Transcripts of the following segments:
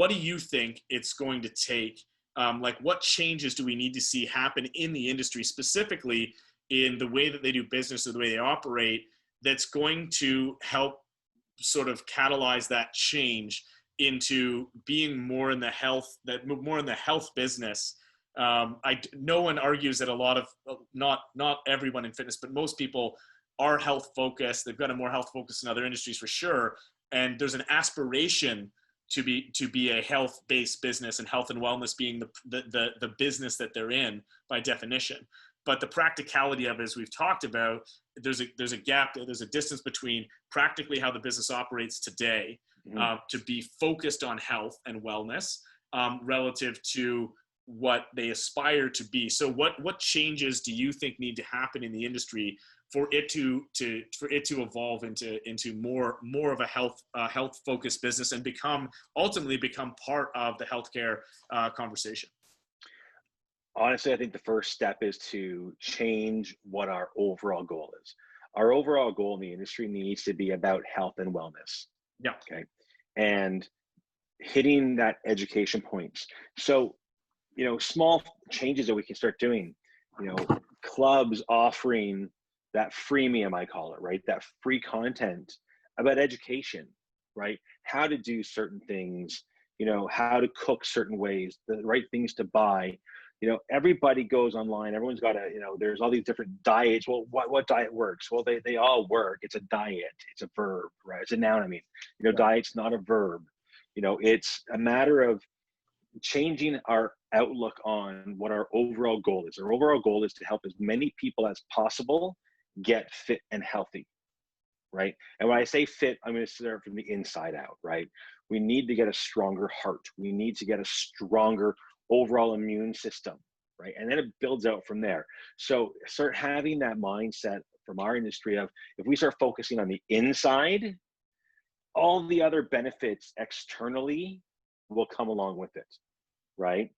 what do you think it's going to take? Like, what changes do we need to see happen in the industry, specifically in the way that they do business or the way they operate, that's going to help sort of catalyze that change into being more in the health business? No one argues that a lot of, not everyone in fitness, but most people are health focused. They've got a more health focus in other industries for sure. And there's an aspiration to be a health-based business, and health and wellness being the business that they're in by definition. But the practicality of it, as we've talked about, there's a gap, there's a distance between practically how the business operates today, to be focused on health and wellness, relative to what they aspire to be. So what changes do you think need to happen in the industry for it to evolve into more of a health focused business and ultimately become part of the healthcare conversation? Honestly, I think the first step is to change what our overall goal is. Our overall goal in the industry needs to be about health and wellness. Yeah. Okay. And hitting that education points. So, small changes that we can start doing, clubs offering that freemium, I call it, right? That free content about education, right? How to do certain things, how to cook certain ways, the right things to buy. Everybody goes online. Everyone's got there's all these different diets. Well, what diet works? Well, they all work. It's a diet. It's a verb, right? It's a noun. I mean, diet's not a verb. It's a matter of changing our outlook on what our overall goal is. Our overall goal is to help as many people as possible get fit and healthy, right? And when I say fit, I'm going to start from the inside out, right? We need to get a stronger heart. We need to get a stronger overall immune system, right? And then it builds out from there. So start having that mindset from our industry of, if we start focusing on the inside, all the other benefits externally will come along with it, right?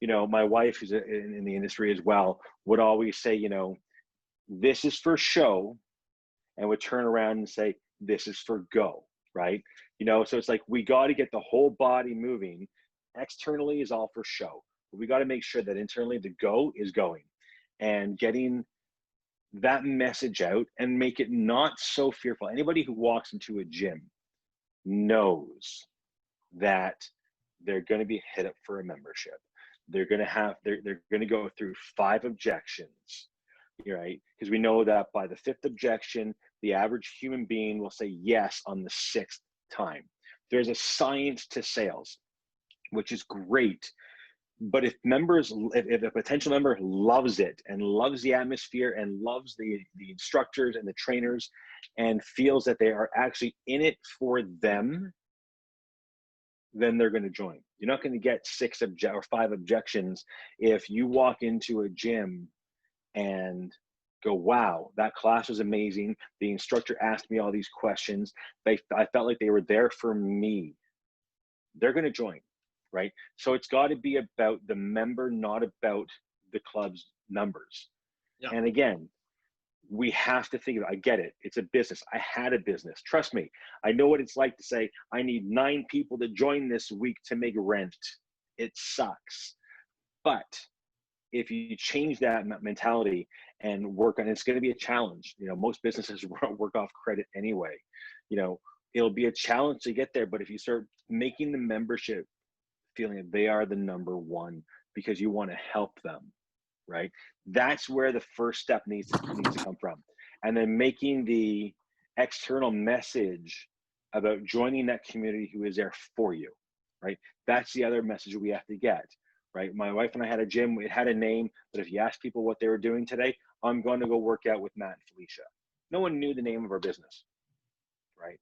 My wife, who's in the industry as well, would always say, this is for show, and would turn around and say, this is for go, right? So it's like, we got to get the whole body moving. Externally is all for show, but we got to make sure that internally the go is going, and getting that message out and make it not so fearful. Anybody who walks into a gym knows that they're going to be hit up for a membership. They're going to go through 5 objections, right? Because we know that by the 5th objection, the average human being will say yes on the 6th time. There's a science to sales, which is great. But if a potential member loves it and loves the atmosphere and loves the instructors and the trainers and feels that they are actually in it for them, then they're going to join. You're not going to get 6 or 5 objections if you walk into a gym and go, wow, that class was amazing. The instructor asked me all these questions. I felt like they were there for me. They're going to join, right? So it's got to be about the member, not about the club's numbers. Yeah. And again, we have to think about, I get it. It's a business. I had a business. Trust me. I know what it's like to say, I need 9 people to join this week to make rent. It sucks. But if you change that mentality and work on it, it's going to be a challenge. Most businesses work off credit anyway. It'll be a challenge to get there. But if you start making the membership feeling that they are the number one because you want to help them, right? That's where the first step needs to come from. And then making the external message about joining that community who is there for you, right? That's the other message we have to get, right? My wife and I had a gym. It had a name, but if you ask people what they were doing today, I'm going to go work out with Matt and Felicia. No one knew the name of our business, right?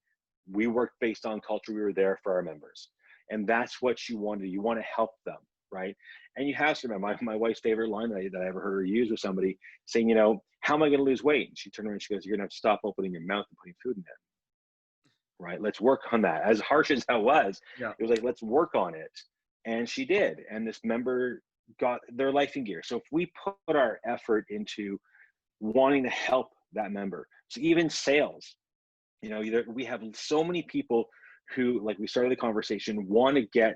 We worked based on culture. We were there for our members. And that's what you want to do. You want to help them, right? And you have to remember, my wife's favorite line that I ever heard her use was somebody saying, how am I going to lose weight? And she turned around and she goes, you're going to have to stop opening your mouth and putting food in it, right? Let's work on that. As harsh as that was, yeah. It was like, let's work on it. And she did. And this member got their life in gear. So if we put our effort into wanting to help that member, so even sales, we have so many people who, like we started the conversation, want to get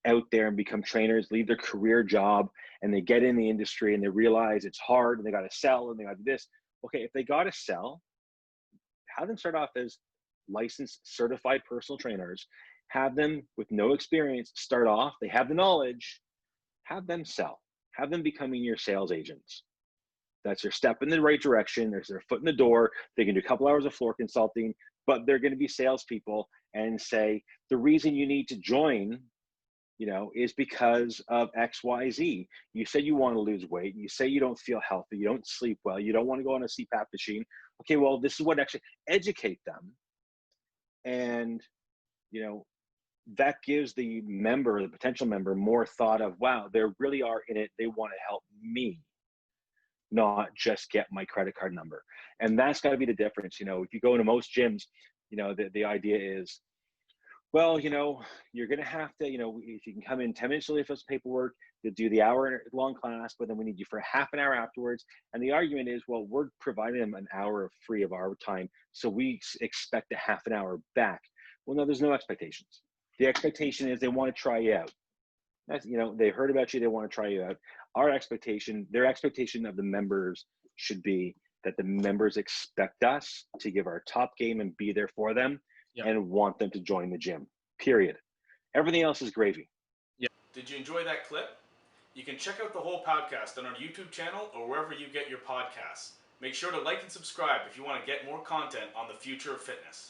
out there and become trainers, leave their career job, and they get in the industry and they realize it's hard and they got to sell and they got to do this. Okay, if they got to sell, have them start off as licensed, certified personal trainers. Have them with no experience start off. They have the knowledge. Have them sell. Have them becoming your sales agents. That's your step in the right direction. There's their foot in the door. They can do a couple hours of floor consulting, but they're going to be salespeople and say, the reason you need to join, is because of X, Y, Z. You say you want to lose weight. You say you don't feel healthy. You don't sleep well. You don't want to go on a CPAP machine. Okay, well, this is what actually educate them. And, that gives the member, the potential member, more thought of, wow, they really are in it. They want to help me, not just get my credit card number. And that's got to be the difference. If you go into most gyms, the idea is, well, you're going to have to, if you can come in 10 minutes early for some paperwork, you'll do the hour-long class, but then we need you for half an hour afterwards. And the argument is, well, we're providing them an hour free of our time, so we expect a half an hour back. Well, no, there's no expectations. The expectation is they want to try you out. That's, they heard about you, they want to try you out. Their expectation of the members should be that the members expect us to give our top game and be there for them. Yep. And want them to join the gym, period. Everything else is gravy. Yeah. Did you enjoy that clip? You can check out the whole podcast on our YouTube channel or wherever you get your podcasts. Make sure to like and subscribe if you want to get more content on the future of fitness.